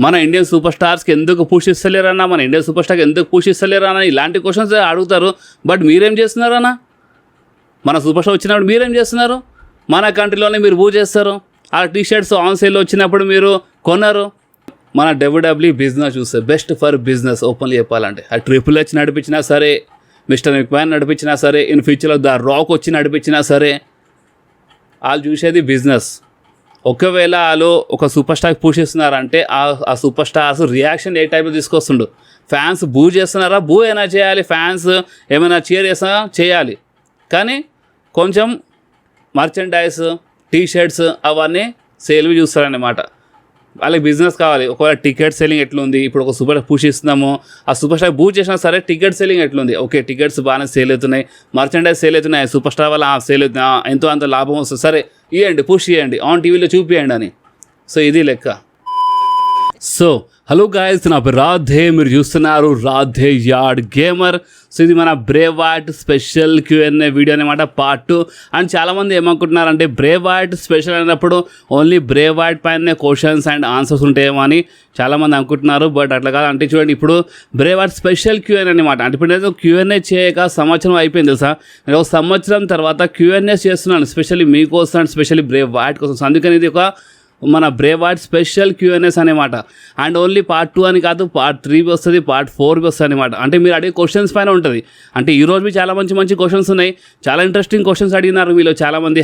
మన Indian super స్టార్స్కి ఎందుకు push ఇస్తలేరన్నా, మన ఇండియన్ సూపర్ స్టార్కి ఎందుకు పుష్ ఇస్తలేరన్నా, ఇలాంటి క్వశ్చన్స్ అడుగుతారు. బట్ మీరేం చేస్తున్నారన్నా? మన సూపర్ స్టార్ వచ్చినప్పుడు మీరేం చేస్తున్నారు? మన కంట్రీలోనే మీరు బూ చేస్తారు. ఆ టీషర్ట్స్ ఆన్ సేల్లో వచ్చినప్పుడు మీరు కొన్నారు. మన డబ్ల్యూడబ్ల్యూ బిజినెస్ చూస్తే బెస్ట్ ఫర్ బిజినెస్ ఓపెన్లీ చెప్పాలంటే, ఆ ట్రిపుల్ హెచ్ నడిపించినా సరే, మిస్టర్ మెక్మ్యాన్ నడిపించినా సరే, ఇన్ ఫ్యూచర్లో ద రాక్ వచ్చి నడిపించినా సరే, వాళ్ళు చూసేది బిజినెస్. ఒకవేళ వాళ్ళు ఒక సూపర్ స్టార్కి పుష్ ఇస్తున్నారంటే ఆ సూపర్ స్టార్స్ రియాక్షన్ ఏ టైప్లో తీసుకొస్తుండు. ఫ్యాన్స్ బూ చేస్తున్నారా, బూ అయినా చేయాలి. ఫ్యాన్స్ ఏమైనా చీర్ చేసినా చేయాలి. కానీ కొంచెం మర్చెండైజ్, టీషర్ట్స్ అవన్నీ సేల్వి చూస్తారన్నమాట. వాళ్ళకి బిజినెస్ కావాలి. ఒకవేళ టికెట్ సెల్లింగ్ ఎట్లుంది, ఇప్పుడు ఒక సూపర్ పుష్ ఇస్తున్నాము, ఆ సూపర్ స్టార్ బూ చేసినా సరే టికెట్ సెల్లింగ్ ఎట్లుంది, ఓకే టికెట్స్ బాగానే సేల్ అవుతున్నాయి, మర్చెండైజ్ సేల్ అవుతున్నాయి, సూపర్ స్టార్ వల్ల సేల్ అవుతున్నాయి, ఎంతో అంత లాభం వస్తుంది, సరే ఇవ్వండి, పుష్ ఇవ్వండి, ఆన్ టీవీలో చూపియండి అని. సో ఇది లెక్క. సో హలో గాయస్, నా పేరు రాధే, మీరు చూస్తున్నారు రాధే యార్డ్ గేమర్. సో ఇది మన Brave what special Q&A video అనమాట, పార్ట్ 2. అండ్ చాలామంది ఏమనుకుంటున్నారంటే బ్రేవ్ వాట్ స్పెషల్ అయినప్పుడు ఓన్లీ బ్రేవ్ వాట్ పైన క్వశ్చన్స్ అండ్ ఆన్సర్స్ ఉంటాయేమో అని చాలామంది అనుకుంటున్నారు. బట్ అట్లా కాదు. అంటే చూడండి, ఇప్పుడు బ్రేవ్ వాట్ స్పెషల్ Q&A అనమాట. అంటే ఇప్పుడు నేను Q&A చేయక సంవత్సరం అయిపోయింది తెలుసా. నేను ఒక సంవత్సరం తర్వాత Q&A చేస్తున్నాను, స్పెషల్లీ మీకోసం అండ్ స్పెషల్లీ బ్రేవ్ వాట్ కోసం. అందుకని ఇది ఒక మన బ్రేవ్ వాట్ స్పెషల్ Q&As అనమాట. అండ్ ఓన్లీ పార్ట్ 2 అని కాదు, పార్ట్ 3 వస్తుంది, పార్ట్ 4 వస్తుంది అనమాట. అంటే మీరు అడిగే క్వశ్చన్స్ పైన ఉంటుంది. అంటే ఈరోజు మీ చాలా మంచి క్వశ్చన్స్ ఉన్నాయి, చాలా ఇంట్రెస్టింగ్ క్వశ్చన్స్ అడిగినారు మీలో చాలామంది.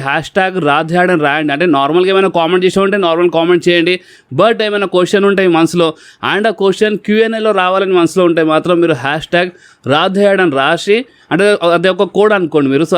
#రాధే యార్డ్ అని రాయండి. అంటే నార్మల్గా ఏమైనా కామెంట్ చేసి ఉంటే నార్మల్ కామెంట్ చేయండి. బట్ ఏమైనా క్వశ్చన్ ఉంటాయి మనసులో, అండ్ ఆ క్వశ్చన్ Q&Aలో రావాలని మనసులో ఉంటే మాత్రం మీరు #రాధే యార్డ్ అని రాసి, అంటే అదే ఒక కోడ్ అనుకోండి మీరు. సో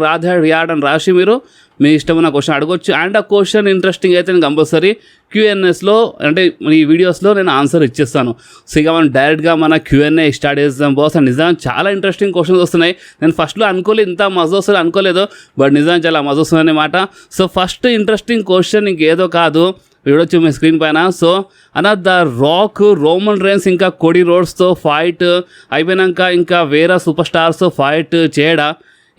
#రాధే యార్డ్ అని రాసి మీరు మీ ఇష్టమైన క్వశ్చన్ అడగొచ్చు. అండ్ ఆ క్వశ్చన్ ఇంట్రెస్టింగ్ అయితే నేను కంపల్సరీ Q&Asలో అంటే ఈ వీడియోస్లో నేను ఆన్సర్ ఇచ్చేస్తాను. సో ఇక మనం డైరెక్ట్గా మన Q&A స్టార్ట్ చేద్దాం బాస్. అండ్ నిజంగా చాలా ఇంట్రెస్టింగ్ క్వశ్చన్స్ వస్తున్నాయి. నేను ఫస్ట్లో అనుకోలేదు ఇంత మజా వస్తుంది అనుకోలేదు, బట్ నిజంగా చాలా మజా వస్తుంది అన్నమాట. సో ఫస్ట్ ఇంట్రెస్టింగ్ క్వశ్చన్ ఇంకేదో కాదు, చూడొచ్చు మీ స్క్రీన్ పైన. So the Rock, Roman rains ఇంకా కోడీ రోడ్స్తో ఫైట్ అయిపోయినాక ఇంకా వేరే సూపర్ స్టార్స్తో ఫైట్ చేయడా,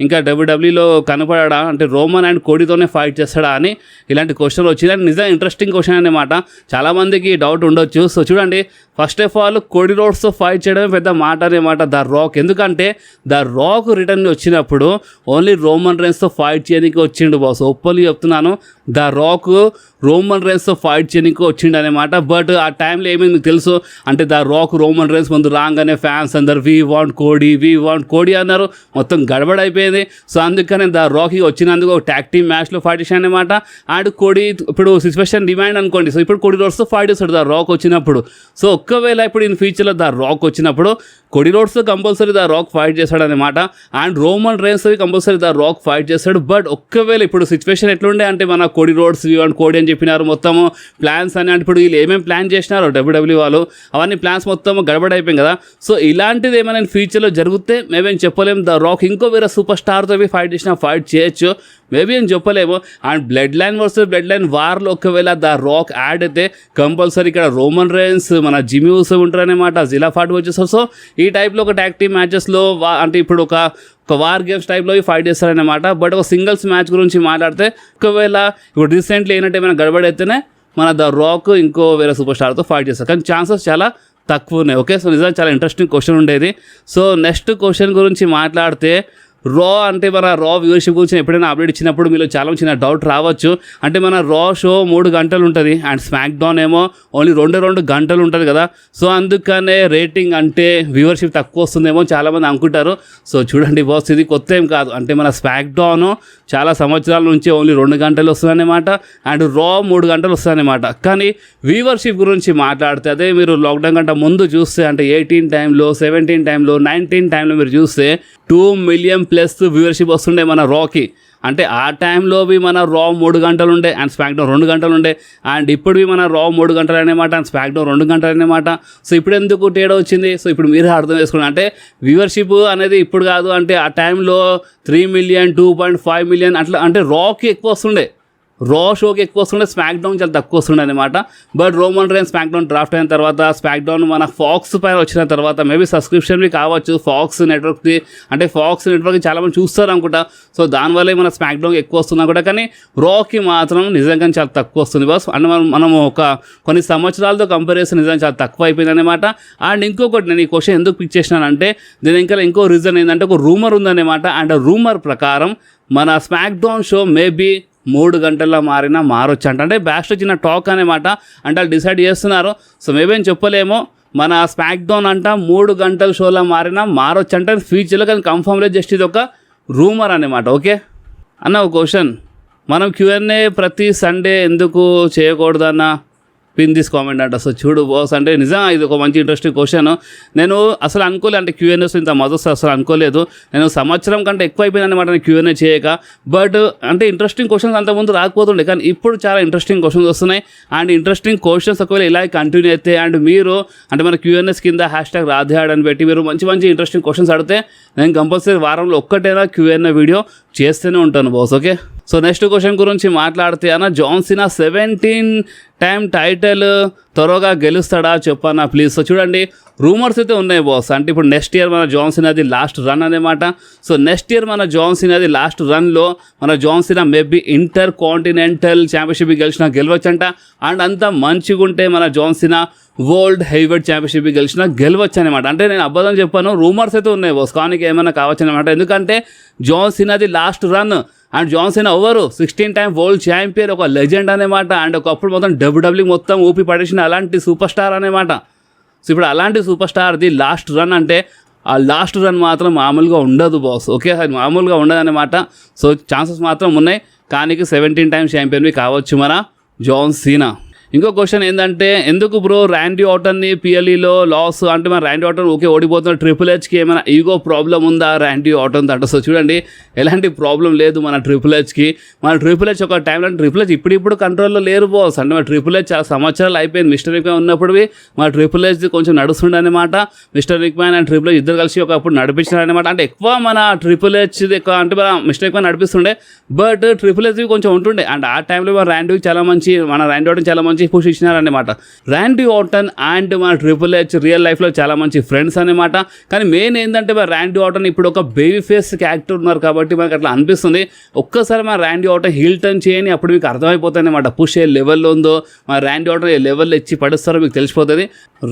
ఇంకా డబ్ల్యూడబ్ల్యూలో కనపడా, అంటే రోమన్ అండ్ కోడీతోనే ఫైట్ చేస్తాడా అని ఇలాంటి క్వశ్చన్ వచ్చింది. అండ్ నిజంగా ఇంట్రెస్టింగ్ క్వశ్చన్ అన్నమాట. చాలామందికి డౌట్ ఉండొచ్చు. సో చూడండి, ఫస్ట్ ఆఫ్ ఆల్ కోడీ రోడ్స్తో ఫైట్ చేయడమే పెద్ద మాట అనమాట ద రాక్. ఎందుకంటే ద రాక్ రిటర్న్ వచ్చినప్పుడు ఓన్లీ రోమన్ రేన్స్తో ఫైట్ చేయడానికి వచ్చిండు బాస్. ఒప్పలి చెప్తున్నాను, ద రాక్ రోమన్ రేన్స్తో ఫైట్ చేయడానికి వచ్చిండు అనమాట. బట్ ఆ టైంలో ఏమైంది మీకు తెలుసు, అంటే ద రాక్ రోమన్ రేన్స్ ముందు రాగానే ఫ్యాన్స్ అందరు వీ వాంట్ కోడీ అన్నారు, మొత్తం గడబడైపోయింది. సో అందుకనే ద రాక్కి వచ్చినందుకు ఒక ట్యాగ్ టీమ్ మ్యాచ్లో ఫైట్ చేశాను అనమాట. అండ్ కోడీ ఇప్పుడు సిచ్యువేషన్ డిమాండ్ అనుకోండి, సో ఇప్పుడు కోడీ రోడ్స్తో ఫైట్ చేస్తాడు ద రాక్ వచ్చినప్పుడు. సో ఒక్కవేళ ఇప్పుడు ఇన్ ఫ్యూచర్లో ద రాక్ వచ్చినప్పుడు కోడీ రోడ్స్తో కంపల్సరీ ద రాక్ ఫైట్ చేస్తాడు అనమాట. అండ్ రోమన్ రేన్స్తో కంపల్సరీ ద రాక్ ఫైట్ చేస్తాడు. బట్ ఒక్కవేళ ఇప్పుడు సిచ్యువేషన్ ఎట్లుండే అంటే మన కోడీ రోడ్స్ అండ్ కోడీ అని చెప్పినారు, మొత్తము ప్లాన్స్ అని. అంటే ఇప్పుడు వీళ్ళు ఏమేమి ప్లాన్ చేసినారో డబ్ల్యూడబ్ల్యూ వాళ్ళు, అవన్నీ ప్లాన్స్ మొత్తం గడబడైపోయింది కదా. సో ఇలాంటిది ఏమైనా ఫ్యూచర్లో జరిగితే మేమేం చెప్పలేము. ద రాక్ ఇంకో వేరే సూపర్ స్టార్తో ఫైట్ చేసినా ఫైట్ చేయొచ్చు, మేబీ అని చెప్పలేము. And blood line versus blood line వార్లో ఒకవేళ ద రాక్ యాడ్ అయితే కంపల్సరీ ఇక్కడ రోమన్ రేన్స్, మన జిమీ ఊసో ఉంటారనమాట, జిలాఫాట్ వచ్చేస్తారు. సో ఈ టైప్లో ఒక ట్యాగ్ టీమ్ మ్యాచెస్లో అంటే ఇప్పుడు ఒక వార్ గేమ్స్ టైప్లో ఫైట్ చేస్తారనమాట. బట్ ఒక సింగిల్స్ మ్యాచ్ గురించి మాట్లాడితే ఒకవేళ ఇప్పుడు రీసెంట్లీ ఏంటంటే ఏమైనా గడబడైతేనే మన ద రాక్ ఇంకో వేరే సూపర్ స్టార్తో ఫైట్ చేస్తారు, కానీ ఛాన్సెస్ చాలా తక్కువ ఉన్నాయి. ఓకే, సో నిజంగా చాలా ఇంట్రెస్టింగ్ క్వశ్చన్ ఉండేది. సో నెక్స్ట్ క్వశ్చన్ గురించి మాట్లాడితే, రా అంటే మన రా వ్యూవర్షిప్ గురించి ఎప్పుడైనా అప్డేట్ ఇచ్చినప్పుడు మీలో చాలా చిన్న డౌట్ రావచ్చు. అంటే మన రా షో 3 గంటలు ఉంటుంది అండ్ స్మాక్ డౌన్ ఏమో ఓన్లీ 2 గంటలు ఉంటుంది కదా. సో అందుకనే రేటింగ్ అంటే వ్యూవర్షిప్ తక్కువ వస్తుందేమో చాలామంది అనుకుంటారు. సో చూడండి బాస్, ఇది కొత్త ఏం కాదు. అంటే మన స్మాక్ డౌన్ చాలా సంవత్సరాల నుంచి ఓన్లీ 2 గంటలు వస్తుందన్నమాట, అండ్ రా 3 గంటలు వస్తుందన్నమాట. కానీ వ్యూవర్షిప్ గురించి మాట్లాడితే, అదే మీరు లాక్డౌన్ కంటే ముందు చూస్తే, అంటే 18 టైంలో 17 టైంలో 19 టైంలో మీరు చూస్తే 2 మిలియన్ ప్లస్ వ్యూవర్షిప్ వస్తుండే మన రాకి. అంటే ఆ టైంలోవి మన రా 3 గంటలు ఉండే అండ్ స్మాక్ డౌన్ 2 గంటలు ఉండే. అండ్ ఇప్పుడువి మన రా 3 గంటలు అనేమాట అండ్ స్మాక్ డౌన్ 2 గంటలు అనేమాట. సో ఇప్పుడు ఎందుకు తేడా వచ్చింది? సో ఇప్పుడు మీరే అర్థం చేసుకోండి. అంటే వ్యూవర్షిప్ అనేది ఇప్పుడు కాదు, అంటే ఆ టైంలో 3 మిలియన్ 2.5 మిలియన్ అట్లా, అంటే రాకి ఎక్కువ వస్తుండే. రా షోకి ఎక్కువ వస్తుండే, స్మాక్ డౌన్ చాలా తక్కువ వస్తుండే అనమాట. But Roman Reigns smack down draft అయిన తర్వాత స్మాక్ డౌన్ మన ఫాక్స్ పైన వచ్చిన తర్వాత మేబీ సబ్స్క్రిప్షన్వి కావచ్చు ఫాక్స్ నెట్వర్క్ది, అంటే ఫాక్స్ నెట్వర్క్ చాలామంది చూస్తారు అనుకుంటా. సో దానివల్లే మన స్మాక్ డౌన్ ఎక్కువ వస్తున్నా కూడా, కానీ రాకి మాత్రం నిజంగా చాలా తక్కువ వస్తుంది బాస్. అంటే మనం ఒక కొన్ని సంవత్సరాలతో కంపేర్ చేస్తే నిజంగా చాలా తక్కువ అయిపోయింది అనమాట. అండ్ ఇంకొకటి నేను ఈ క్వశ్చన్ ఎందుకు పిక్ చేసినానంటే దీని ఇంకా ఇంకో రీజన్ ఏంటంటే ఒక రూమర్ ఉందన్నమాట. అండ్ రూమర్ ప్రకారం మన స్మాక్ డౌన్ షో మేబీ 3 గంటల్లో మారొచ్చు అంట. అంటే బ్యాస్ట్ వచ్చిన టాక్ అనమాట. అంటే వాళ్ళు డిసైడ్ చేస్తున్నారు. సో మేబీ ఏం చెప్పలేమో, మన స్మాక్ డౌన్ అంట 3 గంటల షోలో మారొచ్చు అంటే ఫ్యూచర్లో, కానీ కన్ఫర్మ్ లేదు, జస్ట్ ఇది ఒక రూమర్ అనమాట. ఓకే అన్న, ఒక క్వశ్చన్, మనం Q&A ప్రతి సండే ఎందుకు చేయకూడదన్న పిన్ తీసి కామెంట్ అంట. సో చూడు బాస్, అంటే నిజంగా ఇది ఒక మంచి ఇంట్రెస్టింగ్ క్వశ్చన్. నేను అసలు అనుకోలేదు, అంటే Q&A's ఇంత మదర్స్ అసలు అనుకోలేదు. నేను సంవత్సరం కంటే ఎక్కువ అయిపోయింది అనమాట నేను Q&A చేయక. బట్ అంటే ఇంట్రెస్టింగ్ క్వశ్చన్స్ అంతకుముందు రాకపోతుండే, కానీ ఇప్పుడు చాలా ఇంట్రెస్టింగ్ క్వశ్చన్స్ వస్తున్నాయి. అండ్ ఇంట్రెస్టింగ్ క్వశ్చన్స్ ఒకవేళ ఇలా కంటిన్యూ అయితే, అండ్ మీరు అంటే మన Q&A's కింద #రాధేయాడ్ అని పెట్టి మీరు మంచి ఇంట్రెస్టింగ్ క్వశ్చన్స్ అడిగితే నేను కంపల్సరీ వారంలో ఒక్కటైనా Q&A వీడియో చేస్తూనే ఉంటాను boss. Okay, so next question గురించి మాట్లాడితే అన్న, జాన్ సీనా 17 టైం టైటిల్ త్వరగా గెలుస్తాడా చెప్పన్నా ప్లీజ్. సో చూడండి, రూమర్స్ అయితే ఉన్నాయి బాస్. అంటే ఇప్పుడు నెక్స్ట్ ఇయర్ మన జాన్ సీనాది లాస్ట్ రన్ అనమాట. సో నెక్స్ట్ ఇయర్ మన జాన్ సీనాది లాస్ట్ రన్లో మన John Cena maybe intercontinental championship గెలవచ్చంట. అండ్ అంతా మంచిగా ఉంటే మన John Cena world heavyweight championship గెలవచ్చు అనమాట. అంటే నేను అబద్ధం చెప్పాను, రూమర్స్ అయితే ఉన్నాయి బాస్, కానీ ఏమైనా కావచ్చు అనమాట. ఎందుకంటే జాన్ సీనాది last run. And John Cena ఎవరు 16 టైం వరల్డ్ ఛాంపియన్, ఒక లెజెండ్ అనమాట. అండ్ ఒకప్పుడు మొత్తం WWE మొత్తం ఊపి పడేసిన అలాంటి సూపర్ స్టార్ అనమాట. సో ఇప్పుడు అలాంటి సూపర్ స్టార్ది లాస్ట్ రన్ అంటే ఆ లాస్ట్ రన్ మాత్రం మామూలుగా ఉండదు బాస్. ఓకే, అది మామూలుగా ఉండదు అనమాట. సో ఛాన్సెస్ మాత్రం ఉన్నాయి, కానీ 17 టైం ఛాంపియన్వి కావచ్చు మన జాన్ సీనా. ఇంకో క్వశ్చన్ ఏంటంటే, ఎందుకు బ్రో ర్యాండీ ఆర్టన్ని PLEలో లాస్ అంటే మన ర్యాండీ ఆర్టన్ ఓకే ఓడిపోతున్న, ట్రిపుల్ హెచ్కి ఏమైనా ఈగో ప్రాబ్లం ఉందా ర్యాండీ ఆర్టన్ అంట. సో చూడండి, ఎలాంటి ప్రాబ్లం లేదు మన ట్రిపుల్ హెచ్కి. మన ట్రిపుల్ హెచ్ ఒక టైంలో ట్రిపుల్ హెచ్ ఇప్పుడు కంట్రోల్లో లేరు బాస్. అంటే మన ట్రిపుల్ హెచ్ చాలా సంవత్సరాలు అయిపోయింది. మిస్టర్ నిక్ మ్యాన్ ఉన్నప్పుడు మన ట్రిపుల్ హెచ్ది కొంచెం నడుస్తుండే అనమాట. మిస్టర్ నిక్ మ్యాన్ అండ్ ట్రిపుల్ హెచ్ ఇద్దరు కలిసి ఒకప్పుడు నడిపించారనమాట. అంటే ఎక్కువ మన ట్రిపుల్ హెచ్ది ఎక్కువ అంటే మన మిస్టర్ నిక్ మ్యాన్ నడిపిస్తుండే, బట్ ట్రిపుల్ హెచ్ది కొంచెం ఉంటుండే. అండ్ ఆ టైంలో మన ర్యాండీ చాలా మంచి చాలా మంచి పుష్ ఇచ్చినారనమాట. ర్యాండీ ఆర్టన్ అండ్ మన ట్రిపుల్ హెచ్ రియల్ లైఫ్లో చాలా మంచి ఫ్రెండ్స్ అనమాట. కానీ మెయిన్ ఏంటంటే మన ర్యాండీ ఆర్టన్ ఇప్పుడు ఒక బేబీ ఫేస్ క్యారెక్టర్ ఉన్నారు కాబట్టి మనకు అట్లా అనిపిస్తుంది. ఒక్కసారి మన ర్యాండీ ఆర్టన్ హీల్ టర్న్ చేయని అప్పుడు మీకు అర్థమైపోతుంది అనమాట పుష్ ఏ లెవెల్లో ఉందో, మన ర్యాండీ ఆర్టన్ ఏ లెవెల్లో ఇచ్చి పడుస్తారో మీకు తెలిసిపోతుంది.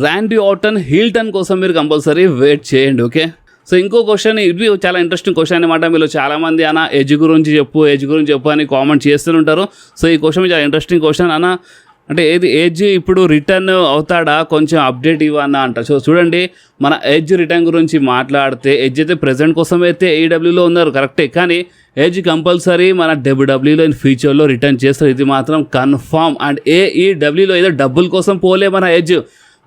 ర్యాండీ ఆర్టన్ హీల్ టర్న్ కోసం మీరు కంపల్సరీ వెయిట్ చేయండి. ఓకే, సో ఇంకో క్వశ్చన్, ఇది చాలా ఇంట్రెస్టింగ్ క్వశ్చన్ అనమాట. మీరు చాలామంది అన్న ఏజ్ గురించి చెప్పు అని కామెంట్ చేస్తుంటారు. సో ఈ క్వశ్చన్ చాలా ఇంట్రెస్టింగ్ క్వశ్చన్ అన్న. అంటే ఏజ్ ఇప్పుడు రిటర్న్ అవుతాడా, కొంచెం అప్డేట్ ఇవ్వన్నా అంట. సో చూడండి, మన ఏజ్ రిటర్న్ గురించి మాట్లాడితే ఏజ్ అయితే ప్రెజెంట్ కోసం అయితే AEWలో ఉన్నారు కరెక్టే, కానీ ఏజ్ కంపల్సరీ మన WWEలో ఇన్ ఫ్యూచర్లో రిటర్న్ చేస్తారు, ఇది మాత్రం కన్ఫామ్. అండ్ AEWలో ఏదో డబ్బుల కోసం పోలే మన ఏజ్,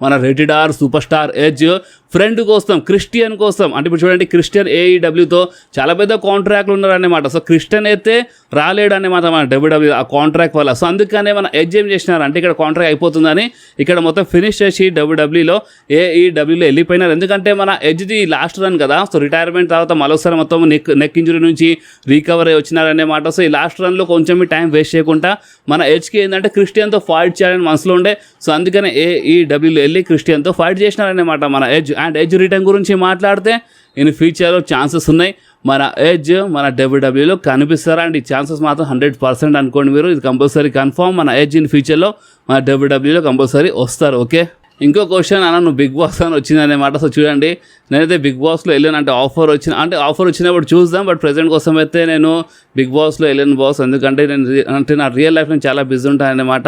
మన rated R super star Edge friend కోసం, క్రిస్టియన్ కోసం. అంటే ఇప్పుడు చూడండి, క్రిస్టియన్ AEWతో చాలా పెద్ద కాంట్రాక్ట్లు ఉన్నారన్నమాట. సో క్రిస్టియన్ అయితే రాలేడన్నమాట మన WWE ఆ కాంట్రాక్ట్ వల్ల. సో అందుకనే మన ఏజ్ ఏం చేసినారు అంటే ఇక్కడ కాంట్రాక్ట్ అయిపోతుందని ఇక్కడ మొత్తం ఫినిష్ చేసి WWEలో AEWలో వెళ్ళిపోయినారు. ఎందుకంటే మన ఏజ్ది లాస్ట్ రన్ కదా. సో రిటైర్మెంట్ తర్వాత మరోసారి మొత్తం నెక్ ఇంజరీ నుంచి రికవర్ అయ్యి వచ్చినారన్నమాట. సో ఈ లాస్ట్ రన్లో కొంచెం టైం వేస్ట్ చేయకుండా మన ఏజ్కి ఏంటంటే క్రిస్టియన్తో ఫైట్ చేయాలని మనసులో ఉండే. సో అందుకనే AEWలో వెళ్ళి క్రిస్టియన్తో ఫైట్ చేసినారన్నమాట మన ఏజ్. అండ్ ఏజ్ రిటర్న్ గురించి మాట్లాడితే ఇన్ ఫ్యూచర్లో ఛాన్సెస్ ఉన్నాయి, మన ఏజ్ మన WWEలో కనిపిస్తారా. అండ్ ఈ ఛాన్సెస్ మాత్రం 100% అనుకోండి మీరు, ఇది కంపల్సరీ కన్ఫర్మ్. మన ఏజ్ ఇన్ ఫ్యూచర్లో మన WWEలో కంపల్సరీ వస్తారు. ఓకే, ఇంకో క్వశ్చన్ అన్న, నువ్వు బిగ్ బాస్ అని వచ్చిందన్నమాట. సో చూడండి, నేనైతే బిగ్ బాస్లో వెళ్ళాను. అంటే ఆఫర్ వచ్చినప్పుడు చూద్దాం, బట్ ప్రజెంట్ కోసం అయితే నేను బిగ్ బాస్లో వెళ్ళాను బాస్. ఎందుకంటే నా రియల్ లైఫ్ నేను చాలా బిజీ ఉంటానన్నమాట.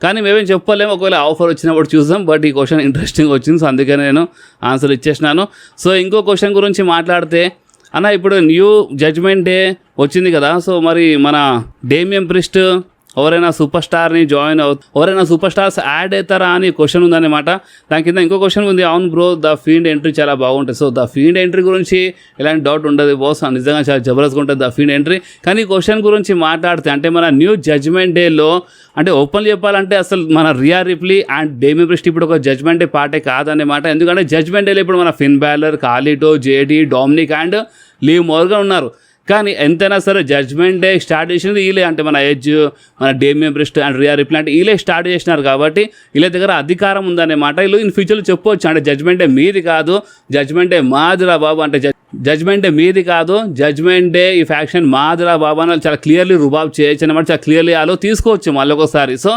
కానీ మేమేం చెప్పలేము, ఒకవేళ ఆఫర్ వచ్చినప్పుడు చూద్దాం. బట్ ఈ క్వశ్చన్ ఇంట్రెస్టింగ్ వచ్చింది, సో అందుకే నేను ఆన్సర్ ఇచ్చేసినాను. సో ఇంకో క్వశ్చన్ గురించి మాట్లాడితే అన్న, ఇప్పుడు న్యూ జడ్జ్మెంట్ డే వచ్చింది కదా. సో మరి మన డేమియన్ ప్రిస్ట్ ఎవరైనా సూపర్ స్టార్ని ఎవరైనా సూపర్ స్టార్స్ యాడ్ అవుతారా అని క్వశ్చన్ ఉందన్నమాట. దాని కింద ఇంకో క్వశ్చన్ ఉంది, అవును బ్రో ద ఫీల్డ్ ఎంట్రీ చాలా బాగుంటుంది. సో ద ఫీల్డ్ ఎంట్రీ గురించి ఎలాంటి డౌట్ ఉండదు బాస్, నిజంగా చాలా జబర్దస్త్గా ఉంటుంది ద ఫీల్డ్ ఎంట్రీ. కానీ ఈ క్వశ్చన్ గురించి మాట్లాడితే అంటే మన న్యూ జడ్జ్మెంట్ డేలో అంటే ఓపెన్ చెప్పాలంటే అసలు మన రియా రిప్లీ అండ్ డేమియన్ ప్రిస్ట్ ఇప్పుడు ఒక జడ్జ్మెంట్ డే పార్టే కాదన్నమాట. ఎందుకంటే జడ్జ్మెంట్ డేలో ఇప్పుడు మన Finn Balor, Carlito, JD, Dominik and Liv Morgan ఉన్నారు. కానీ ఎంతైనా సరే జడ్జ్మెంట్ డే స్టార్ట్ చేసినది వీళ్ళే, అంటే మన ఎడ్జ్, మన డేమియన్ ప్రిస్ట్ అండ్ రియా రిప్లీ అంటే వీళ్ళే స్టార్ట్ చేసినారు కాబట్టి వీళ్ళ దగ్గర అధికారం ఉందన్నమాట. వీళ్ళు ఇన్ ఫ్యూచర్లో చెప్పవచ్చు అంటే జడ్జ్మెంట్ డే మీది కాదు, జడ్జ్మెంట్ డే మాదిరా బాబు, అంటే జడ్జ్మెంట్ డే మీది కాదు, జడ్జ్మెంట్ డే ఈ ఫ్యాక్షన్ మాదిరా బాబు అని చాలా క్లియర్లీ రుబాబ్ చేయొచ్చు అనమాట, చాలా క్లియర్లీ వాళ్ళు తీసుకోవచ్చు మళ్ళీ ఒకసారి. సో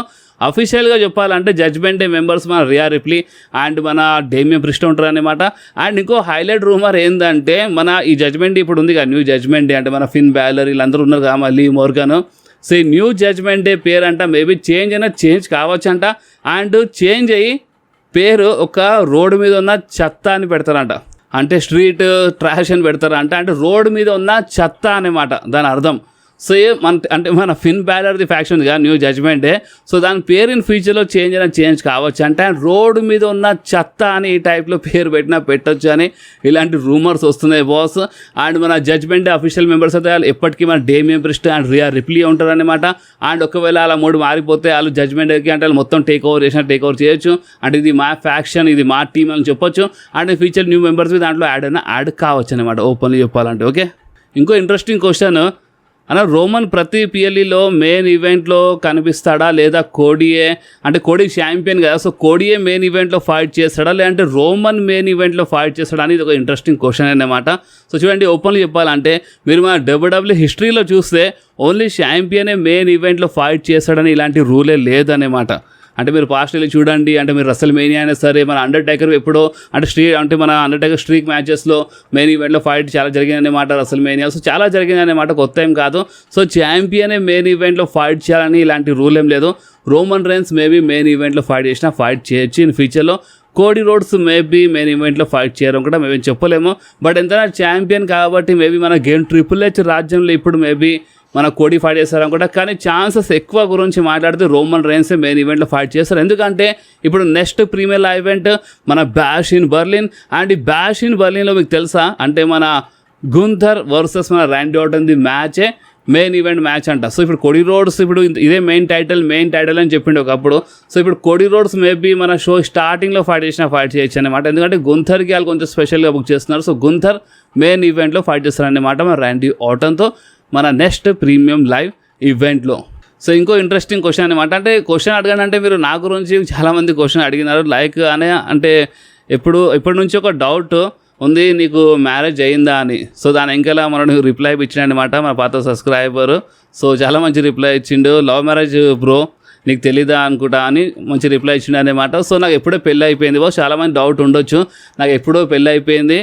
అఫీషియల్గా చెప్పాలంటే జడ్జ్మెంట్ డే మెంబర్స్ మన రియా రిప్లీ అండ్ మన డేమియన్ ప్రిస్ట్ ఉంటారు అనమాట. అండ్ ఇంకో హైలైట్ రూమర్ ఏంటంటే మన ఈ జడ్జ్మెంట్ ఇప్పుడు ఉంది కదా న్యూ జడ్జ్మెంట్ డే, అంటే మన ఫిన్ బ్యాలర్ వీళ్ళందరూ ఉన్నారు కదా, మళ్ళీ మోర్గన్. సో ఈ న్యూ జడ్జ్మెంట్ డే పేరు అంట మేబీ చేంజ్ కావచ్చు అంట. అండ్ చేంజ్ అయ్యి పేరు ఒక రోడ్డు మీద ఉన్న చెత్త అని పెడతారంట, అంటే స్ట్రీట్ ట్రాష్ అని పెడతారంట, అంటే రోడ్డు మీద ఉన్న చెత్త అనమాట దాని అర్థం. సో అంటే మన ఫిన్ బ్యాలర్ది ఫ్యాక్షన్ ఉంది కదా న్యూ జడ్జ్మెంట్ డే, సో దాని పేరు ఇన్ ఫ్యూచర్లో చేంజ్ కావచ్చు అంటే రోడ్డు మీద ఉన్న చెత్త అని ఈ టైప్లో పేరు పెట్టొచ్చు అని ఇలాంటి రూమర్స్ వస్తున్నాయి బాస్. అండ్ మన జడ్జ్మెంట్ డే అఫీషియల్ మెంబర్స్ అయితే వాళ్ళు ఎప్పటికీ మన డేమియన్ ప్రిస్ట్ అండ్ రియా రిప్లీ ఉంటారనమాట. అండ్ ఒకవేళ అలా మూడు మారిపోతే వాళ్ళు జడ్జ్మెంట్ డేకి అంటే వాళ్ళు మొత్తం టేక్ ఓవర్ చేయొచ్చు, అంటే ఇది మా ఫ్యాక్షన్, ఇది మా టీం అని చెప్పొచ్చు. అండ్ ఫ్యూచర్ న్యూ మెంబర్స్ దాంట్లో యాడ్ కావచ్చు అనమాట ఓపెన్లీ చెప్పాలంటే. ఓకే, ఇంకో ఇంట్రెస్టింగ్ క్వశ్చన్ అన్న, రోమన్ ప్రతి పిఎల్ఈలో మెయిన్ ఈవెంట్లో కనిపిస్తాడా లేదా కోడియే, అంటే కోడి ఛాంపియన్ కదా, సో కోడియే మెయిన్ ఈవెంట్లో ఫైట్ చేస్తాడా లేదంటే రోమన్ మెయిన్ ఈవెంట్లో ఫైట్ చేస్తాడా అనేది ఒక ఇంట్రెస్టింగ్ క్వశ్చన్ అన్నమాట. సో చూడండి ఓపెన్లీ చెప్పాలంటే మీరు మన డబ్ల్యూడబ్ల్యూ హిస్టరీలో చూస్తే ఓన్లీ ఛాంపియనే మెయిన్ ఈవెంట్లో ఫైట్ చేస్తాడని ఇలాంటి రూలే లేదన్నమాట. అంటే మీరు పాస్ట్ వెళ్ళి చూడండి, అంటే మీరు రసల్ మేనియా అయినా సరే మన అండర్టేకర్ ఎప్పుడో అంటే మన అండర్టేకర్ స్ట్రీక్ మ్యాచెస్లో మెయిన్ ఈవెంట్లో ఫైట్ చాలా జరిగిందన్నమాట రసల్ మేనియా, సో చాలా జరిగిందన్నమాట, కొత్త ఏం కాదు. సో ఛాంపియనే మెయిన్ ఈవెంట్లో ఫైట్ చేయాలని ఇలాంటి రూల్ ఏం లేదు. రోమన్ రైన్స్ మేబీ మెయిన్ ఈవెంట్లో ఫైట్ చేసినా ఫైట్ చేయొచ్చు ఇన్ ఫ్యూచర్లో. కోడి రోడ్స్ మేబీ మెయిన్ ఈవెంట్లో ఫైట్ చేయడం కూడా మేము చెప్పలేము, బట్ ఎంతైనా ఛాంపియన్ కాబట్టి మేబీ మన గేమ్ ట్రిపుల్ హెచ్ రాజ్యంలో ఇప్పుడు మేబీ మన కోడి ఫైట్ చేస్తారనుకుంటా. కానీ ఛాన్సెస్ ఎక్కువ గురించి మాట్లాడితే రోమన్ రైన్సే మెయిన్ ఈవెంట్లో ఫైట్ చేస్తారు, ఎందుకంటే ఇప్పుడు నెక్స్ట్ ప్రీమియర్ ఈవెంట్ మన బ్యాష్ ఇన్ బర్లిన్. అండ్ ఈ బ్యాష్ ఇన్ బర్లిన్లో మీకు తెలుసా అంటే మన గుంథర్ వర్సెస్ మన ర్యాండీ ఆర్టన్ది మ్యాచే మెయిన్ ఈవెంట్ మ్యాచ్ అంట. సో ఇప్పుడు కోడి రోడ్స్ ఇప్పుడు ఇదే మెయిన్ టైటిల్ అని చెప్పిండు ఒకప్పుడు. సో ఇప్పుడు కోడి రోడ్స్ మేబీ మన షో స్టార్టింగ్లో ఫైట్ చేయొచ్చు అనమాట, ఎందుకంటే గుంథర్కి వాళ్ళు కొంచెం స్పెషల్గా బుక్ చేస్తున్నారు. సో గుంథర్ మెయిన్ ఈవెంట్లో ఫైట్ చేస్తారనమాట మన ర్యాండీ ఆర్టన్తో మన నెక్స్ట్ ప్రీమియం లైవ్ ఈవెంట్లో. సో ఇంకో ఇంట్రెస్టింగ్ క్వశ్చన్ అనమాట, అంటే క్వశ్చన్ అడగండి మీరు నా గురించి చాలామంది క్వశ్చన్ అడిగినారు లైక్ అంటే ఎప్పటి నుంచి ఒక డౌట్ ఉంది నీకు మ్యారేజ్ అయిందా అని. సో దాని ఇంకెలా మనం రిప్లై ఇచ్చిండనమాట మన పాత సబ్స్క్రైబర్. సో చాలా మంచి రిప్లై ఇచ్చిండు, లవ్ మ్యారేజ్ బ్రో నీకు తెలీదా అనుకుంటా అని మంచి రిప్లై ఇచ్చిండు అనమాట. సో నాకు ఎప్పుడో పెళ్ళి అయిపోయింది బాస్, చాలామంది డౌట్ ఉండొచ్చు నాకు ఎప్పుడో పెళ్ళి అయిపోయింది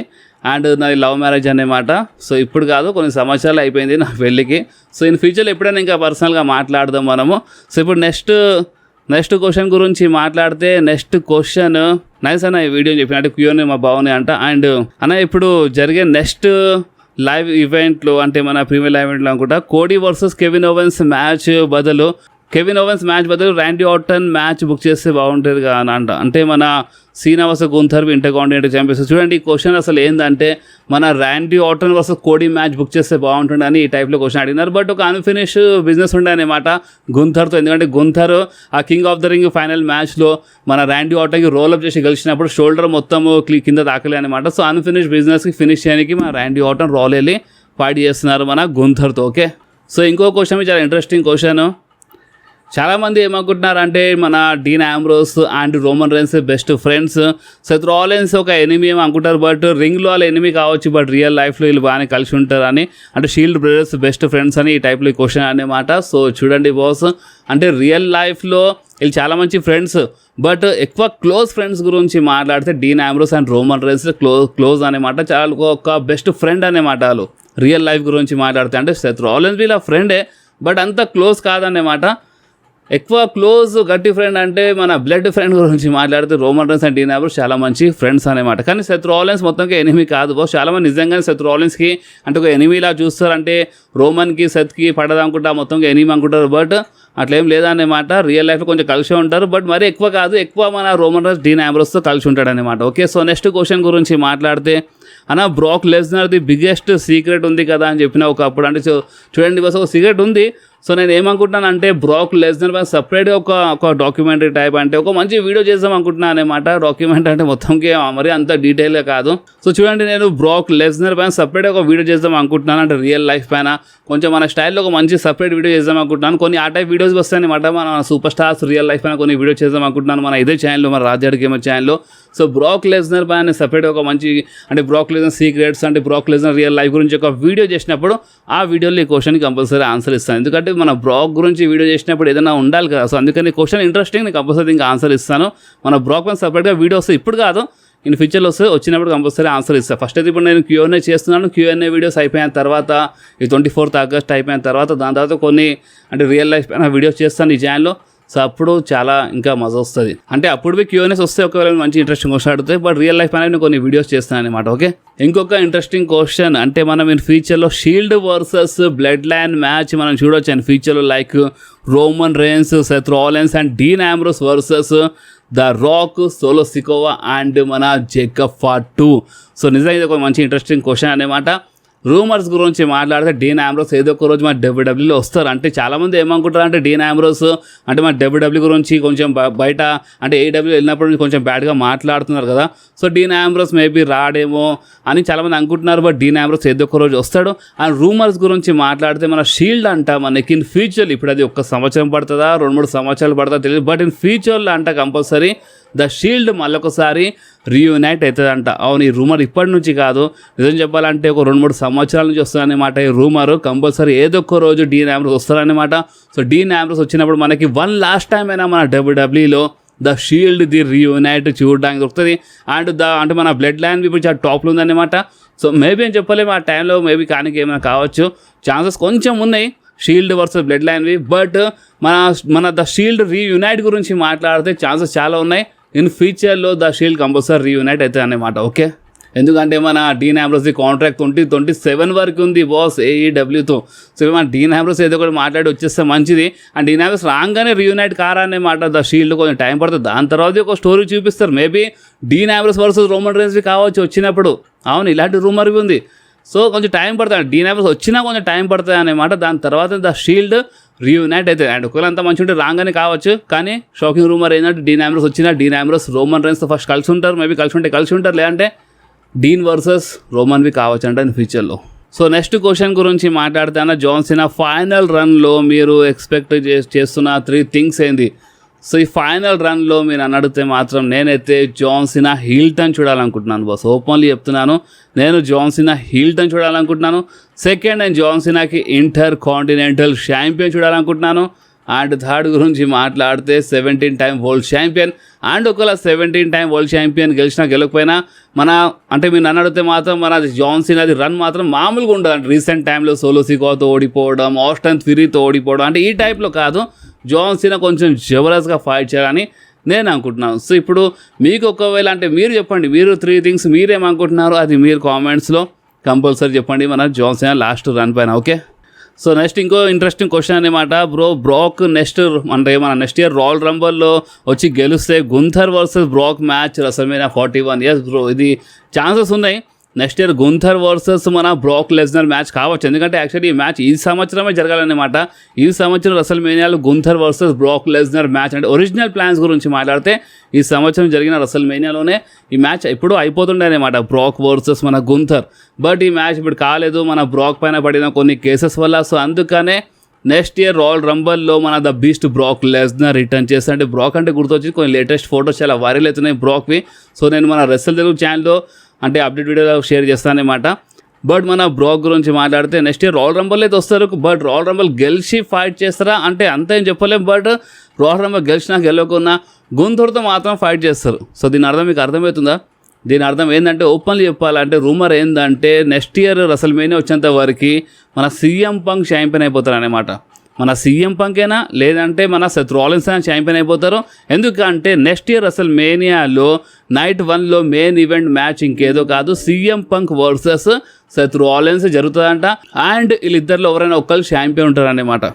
అండ్ నాది లవ్ మ్యారేజ్ అన్నమాట. సో ఇప్పుడు కాదు కొన్ని సంవత్సరాలు అయిపోయింది నా పెళ్ళికి. సో ఇన్ ఫ్యూచర్లో ఎప్పుడైనా ఇంకా పర్సనల్గా మాట్లాడదాం మనము. సో ఇప్పుడు నెక్స్ట్ క్వశ్చన్ గురించి మాట్లాడితే నెక్స్ట్ క్వశ్చన్ నైస్ అన్న ఈ వీడియో చెప్పినట్టు క్యూని మా బావుని అంట. అండ్ అన్న ఇప్పుడు జరిగే నెక్స్ట్ లైవ్ ఈవెంట్లు అంటే మన ప్రీమియర్ లైవ్ ఈవెంట్లు అనుకుంటా Cody versus Kevin Owens match బదులు ర్యాండీ ఆర్టన్ మ్యాచ్ బుక్ చేస్తే బాగుంటుంది కదా అని అంట. అంటే మన Cena versus Gunther intercontinental champions. చూడండి ఈ క్వశ్చన్ అసలు ఏంటంటే మన Randy Orton versus Cody match book చేస్తే బాగుంటుంది అని ఈ టైప్లో క్వశ్చన్ అడిగినారు. బట్ ఒక అన్ఫినిష్ బిజినెస్ ఉండే అనమాట గుంథర్తో, ఎందుకంటే గుంథర్ ఆ king of the ring final మ్యాచ్లో మన ర్యాండీ ఆర్టన్కి రోల్అప్ చేసి గెలిచినప్పుడు షోల్డర్ మొత్తం కింద తాకలే అనమాట. సో అన్ఫినిష్ బిజినెస్కి ఫినిష్ చేయడానికి మన ర్యాండీ ఆర్టన్ రోల్ వెళ్ళి ఫైట్ చేస్తున్నారు మన గుంథర్తో. ఓకే, సో ఇంకో క్వశ్చన్ చాలా ఇంట్రెస్టింగ్ క్వశ్చన్. చాలామంది ఏమనుకుంటున్నారు అంటే మన Dean Ambrose and Roman Reigns best friends, Seth Rollins ఒక ఎనిమీ ఏమో అనుకుంటారు, బట్ రింగ్లో వాళ్ళ ఎనిమీ కావచ్చు బట్ రియల్ లైఫ్లో వీళ్ళు బాగానే కలిసి ఉంటారు అని, అంటే షీల్డ్ బ్రదర్స్ బెస్ట్ ఫ్రెండ్స్ అని ఈ టైప్లో క్వశ్చన్ అనమాట. సో చూడండి బాస్, అంటే రియల్ లైఫ్లో వీళ్ళు చాలా మంచి ఫ్రెండ్స్, బట్ ఎక్కువ క్లోజ్ ఫ్రెండ్స్ గురించి మాట్లాడితే Dean Ambrose and Roman Reigns close అనమాట, చాలా ఒక బెస్ట్ ఫ్రెండ్ అనమాట వాళ్ళు రియల్ లైఫ్ గురించి మాట్లాడితే. అంటే సెత్ రాలిన్స్ వీళ్ళ ఫ్రెండే బట్ అంత క్లోజ్ కాదన్నమాట. ఎక్కువ క్లోజ్ గట్టి ఫ్రెండ్ అంటే మన బ్లడ్ ఫ్రెండ్ గురించి మాట్లాడితే Roman Reigns and Dean Ambrose చాలా మంచి ఫ్రెండ్స్ అనమాట. కానీ సెత్ రాలిన్స్ మొత్తంగా ఎనిమీ కాదు బాస్. చాలామంది నిజంగానే సెత్ రాలిన్స్కి అంటే ఒక ఎనిమీలా చూస్తారు, అంటే రోమన్కి సెత్కి పడదనుకుంటా మొత్తంగా ఎనిమీ అనుకుంటారు, బట్ అట్లేం లేదన్నమాట. రియల్ లైఫ్లో కొంచెం కలిసి ఉంటారు బట్ మరీ ఎక్కువ కాదు, ఎక్కువ మన రోమన్ రైన్స్ డీన్ ఆంబ్రోస్తో కలిసి ఉంటాడు అనమాట. ఓకే, సో నెక్స్ట్ క్వశ్చన్ గురించి మాట్లాడితే అన్న బ్రాక్ లెస్నర్ది బిగ్గెస్ట్ సీక్రెట్ ఉంది కదా అని చెప్పిన ఒకప్పుడు. అంటే చూడండి బస్ ఒక సీక్రెట్ ఉంది, సో నేను ఏమనుకుంటున్నాను అంటే బ్రాక్ లెస్నర్ పైన సపరేట్గా ఒక డాక్యుమెంటరీ టైప్ అంటే ఒక మంచి వీడియో చేద్దాం అనుకుంటున్నాను అనమాట. డాక్యుమెంట్ అంటే మొత్తంకి మరి అంత డీటెయిల్గా కాదు. సో చూడండి, నేను బ్రాక్ లెస్నర్ పైన సపరేట్గా ఒక వీడియో చేద్దాం అనుకుంటున్నాను. అంటే రియల్ లైఫ్ పైన కొంచెం మన స్టైల్లో ఒక మంచి సపరేట్ వీడియో చేద్దాం అనుకుంటున్నాను. కొన్ని ఆ టైప్ వీడియోస్ వస్తాయి అనమాట. మన సూపర్ స్టార్స్ రియల్ లైఫ్ పైన కొన్ని వీడియో చేద్దాం అనుకుంటున్నాను మన ఇదే ఛానల్లో, మన రాజాడ్ గేమర్ ఛానల్లో. సో బ్రాక్ లెస్నర్ పైన సపరేట్ ఒక మంచి అంటే బ్రాక్ లెస్నర్ సీక్రెట్స్ అంటే బ్రాక్ లెస్నర్ రియల్ లైఫ్ గురించి ఒక వీడియో చేసినప్పుడు ఆ వీడియోలో ఈ క్వశ్చన్కి కంపల్సరీ ఆన్సర్ ఇస్తాను. ఎందుకంటే మన బ్రాక్ గురించి వీడియో చేసినప్పుడు ఏదైనా ఉండాలి కదా. సో అందుకని క్వశ్చన్ ఇంట్రెస్టింగ్, నేను కంపల్సరీ ఇంకా ఆన్సర్ ఇస్తాను. మన బ్రాక్ పైన సపరేట్గా వీడియో వస్తే ఇప్పుడు కాదు, ఇన్ ఫ్యూచర్లో వచ్చినప్పుడు కంపల్సరీ ఆన్సర్ ఇస్తాను. ఫస్ట్ అయితే ఇప్పుడు నేను Q&A చేస్తున్నాను. Q&A వీడియోస్ అయిపోయిన తర్వాత ఈ 24th ఆగస్ట్ అయిపోయిన తర్వాత దాని తర్వాత కొన్ని అంటే రియల్ లైఫ్ పైన వీడియోస్ చేస్తాను ఈ ఛానల్లో. సో అప్పుడు చాలా ఇంకా మజా వస్తుంది. అంటే అప్పుడు Q&As వస్తే ఒకవేళ మంచి ఇంట్రెస్టింగ్ క్వశ్చన్ అడుగుతాయి. బట్ రియల్ లైఫ్ అనేది కొన్ని వీడియోస్ చేస్తాను అనమాట. ఓకే, ఇంకొక ఇంట్రెస్టింగ్ క్వశ్చన్ అంటే మనం ఇన్ ఫ్యూచర్లో Shield versus blood line match మనం చూడొచ్చు అండ్ ఫ్యూచర్లో like Roman Reigns, Seth Rollins and Dean Ambrose versus the Rock, Solo Sikoa and మన జేకబ్ ఫాట్ 2. సో నిజంగా ఇది ఒక మంచి ఇంట్రెస్టింగ్ క్వశ్చన్ అనమాట. రూమర్స్ గురించి మాట్లాడితే డీన్ ఆంబ్రోస్ ఏదో ఒక రోజు మన డబ్ల్యూడబ్ల్యూలో వస్తారు. అంటే చాలామంది ఏమనుకుంటారు అంటే డీన్ ఆంబ్రోస్ అంటే మన డబ్ల్యూడబ్ల్యూ గురించి కొంచెం బయట అంటే AEW వెళ్ళినప్పుడు కొంచెం బ్యాడ్గా మాట్లాడుతున్నారు కదా. సో డీన్ ఆంబ్రోస్ మేబీ రాడేమో అని చాలామంది అనుకుంటున్నారు. బట్ డీన్ ఆంబ్రోస్ ఏదో ఒక రోజు వస్తాడు. అండ్ రూమర్స్ గురించి మాట్లాడితే మన షీల్డ్ అంట మనకి ఇన్ ఫ్యూచర్, ఇప్పుడు అది 1 సంవత్సరం పడుతుందా 2-3 సంవత్సరాలు పడుతుందా తెలియదు, బట్ ఇన్ ఫ్యూచర్లో అంట కంపల్సరీ ద షీల్డ్ మళ్ళొకసారి రీయూనైట్ అవుతుందంట. అవును, ఈ రూమర్ ఇప్పటి నుంచి కాదు, నిజం చెప్పాలంటే ఒక 2-3 సంవత్సరాల నుంచి వస్తుందన్నమాట ఈ రూమర్. కంపల్సరీ ఏదో ఒక రోజు డీన్ ఆంబ్రోస్ వస్తారనమాట. సో డీన్ ఆంబ్రోస్ వచ్చినప్పుడు మనకి వన్ లాస్ట్ టైం అయినా మన డబ్ల్యూడబ్ల్యూలో ద షీల్డ్ ది రీయూనైట్ చూడడానికి దొరుకుతుంది. అండ్ అంటే మన బ్లడ్ లైన్ ఇప్పుడు చాలా టాప్లో ఉందన్నమాట. సో మేబీ అని చెప్పలేము, ఆ టైంలో మేబీ కానీ ఏమైనా కావచ్చు, ఛాన్సెస్ కొంచెం ఉన్నాయి షీల్డ్ వర్సెస్ బ్లడ్ లైన్వి. బట్ మన ద షీల్డ్ రీయూనైట్ గురించి మాట్లాడితే ఛాన్సెస్ చాలా ఉన్నాయి. ఇన్ ఫ్యూచర్లో ద షీల్డ్ కంపల్సరీ రీయూనైట్ అవుతుంది అన్నమాట. ఓకే, ఎందుకంటే మన డీన్ ఆంబ్రోస్ది కాంట్రాక్ట్ 2027 వరకు ఉంది బాస్ AEWతో. సో మన డీన్ ఆంబ్రోస్ ఏదో ఒకటి మాట్లాడి వచ్చేస్తే మంచిది. అండ్ డీన్ ఆంబ్రోస్ రాగానే రీయూనైట్ కారన్నమాట ద షీల్డ్ కొంచెం టైం పడుతుంది. దాని తర్వాత ఒక స్టోరీ చూపిస్తారు. Maybe Dean Ambrose versus Roman రేన్స్వి కావచ్చు వచ్చినప్పుడు. అవును, ఇలాంటి రూమర్వి ఉంది. సో కొంచెం టైం పడుతుంది. డీన్ ఆంబ్రోస్ వచ్చినా కొంచెం టైం పడుతుంది అన్నమాట. దాని తర్వాత ద షీల్డ్ రీయూనైట్ అవుతుంది. అండ్ ఒకవేళ అంతా మంచి ఉంటే రాగానే కావచ్చు. కానీ షాకింగ్ రూమర్ ఏంటంటే డీన్ ఆంబ్రోస్ వచ్చినా డీన్ ఆంబ్రోస్ రోమన్ రేన్స్తో ఫస్ట్ కలిసి ఉంటారు. మేబీ కలిసి ఉంటారు, లేదంటే డీన్ వర్సెస్ రోమన్వి కావచ్చు అంట ఇన్ ఫ్యూచర్లో. సో నెక్స్ట్ క్వశ్చన్ గురించి మాట్లాడితే జాన్ సీనా ఫైనల్ రన్లో మీరు ఎక్స్పెక్ట్ చేస్తున్న 3 థింగ్స్ ఏంది? సో ఈ ఫైనల్ రన్లో మీరు అని అడిగితే మాత్రం నేనైతే జాన్ సీనా హీల్ టర్న్ చూడాలనుకుంటున్నాను బాస్. ఓపెన్లీ చెప్తున్నాను, నేను జాన్ సీనా హీల్ టర్న్ చూడాలనుకుంటున్నాను. సెకండ్, నేను జాన్ సీనాకి ఇంటర్ కాంటినెంటల్ ఛాంపియన్ చూడాలనుకుంటున్నాను. అండ్ థర్డ్ గురించి మాట్లాడితే 17 టైం వరల్డ్ ఛాంపియన్. అండ్ ఒకవేళ 17 టైం వరల్డ్ ఛాంపియన్ గెలకపోయినా అంటే మీరు నన్ను అడిగితే మాత్రం మన జాన్ సీనాది రన్ మాత్రం మామూలుగా ఉండదు. అంటే రీసెంట్ టైంలో సోలో సికోవాతో ఓడిపోవడం, ఆస్టన్ థియరీతో ఓడిపోవడం, అంటే ఈ టైప్లో కాదు. జాన్ సీనా కొంచెం జబర్దస్త్గా ఫైట్ చేయాలని నేను అనుకుంటున్నాను. సో ఇప్పుడు మీకు ఒకవేళ అంటే మీరు చెప్పండి, మీరు 3 థింగ్స్ మీరేమనుకుంటున్నారు అది మీరు కామెంట్స్లో కంపల్సరీ చెప్పండి మన జాన్ సీనా లాస్ట్ రన్ పైన. ఓకే, సో నెక్స్ట్ ఇంకో ఇంట్రెస్టింగ్ క్వశ్చన్ అనమాట. బ్రాక్ నెక్స్ట్ అంటే మన నెక్స్ట్ ఇయర్ రాయల్ రంబల్లో వచ్చి గెలిస్తే Gunther versus Brock match WrestleMania 41. Yes bro, ఇది ఛాన్సెస్ ఉన్నాయి. నెక్స్ట్ ఇయర్ గుంథర్ వర్సెస్ మన బ్రాక్ లెస్నర్ మ్యాచ్ కావచ్చు. ఎందుకంటే యాక్చువల్లీ ఈ మ్యాచ్ ఈ సంవత్సరమే జరగాలన్నమాట. ఈ సంవత్సరం రెసల్మేనియాలో Gunther versus Brock Lesnar match అంటే ఒరిజినల్ ప్లాన్స్ గురించి మాట్లాడితే ఈ సంవత్సరం జరిగిన రెసల్మేనియాలోనే ఈ మ్యాచ్ ఎప్పుడూ అయిపోతుండే అనమాట, బ్రాక్ వర్సెస్ మన గుంథర్. బట్ ఈ మ్యాచ్ ఇప్పుడు కాలేదు మన బ్రాక్ పైన పడిన కొన్ని కేసెస్ వల్ల. సో అందుకనే నెక్స్ట్ ఇయర్ రాయల్ రంబల్లో మన the beast Brock Lesnar return చేస్తా. అంటే బ్రాక్ అంటే గుర్తొచ్చి కొన్ని లేటెస్ట్ ఫోటోస్ చాలా వైరల్ అవుతున్నాయి బ్రాక్వి. సో నేను మన రెసల్ తెలుగు ఛానల్లో అంటే అప్డేట్ వీడియోలో షేర్ చేస్తానన్నమాట. బట్ మన బ్రాక్ గురించి మాట్లాడితే నెక్స్ట్ ఇయర్ రాయల్ రంబల్ అయితే వస్తారు. బట్ రాయల్ రంబల్ గెలిచి ఫైట్ చేస్తారా అంటే అంత ఏం చెప్పలేం. బట్ రాయల్ రంబల్ గెలిచినా గెలవకున్నా గుంథర్తో మాత్రం ఫైట్ చేస్తారు. సో దీని అర్థం మీకు అర్థమవుతుందా? దీని అర్థం ఏంటంటే ఓపెన్లీ చెప్పాలంటే రూమర్ ఏంటంటే నెక్స్ట్ ఇయర్ రెసల్మేనియా వచ్చేంత వరకు మన CM పంక్ ఛాంపియన్ అయిపోతారు అన్నమాట. మన CM పంకేనా లేదంటే మన సెత్ రాలిన్స్ అయినా ఛాంపియన్ అయిపోతారు. ఎందుకంటే నెక్స్ట్ ఇయర్ రెసల్మేనియాలో నైట్ 1లో మెయిన్ ఈవెంట్ మ్యాచ్ ఇంకేదో కాదు, CM Punk versus Seth Rollins జరుగుతుందంట. అండ్ వీళ్ళిద్దరిలో ఎవరైనా ఒకళ్ళు ఛాంపియన్ ఉంటారన్నమాట.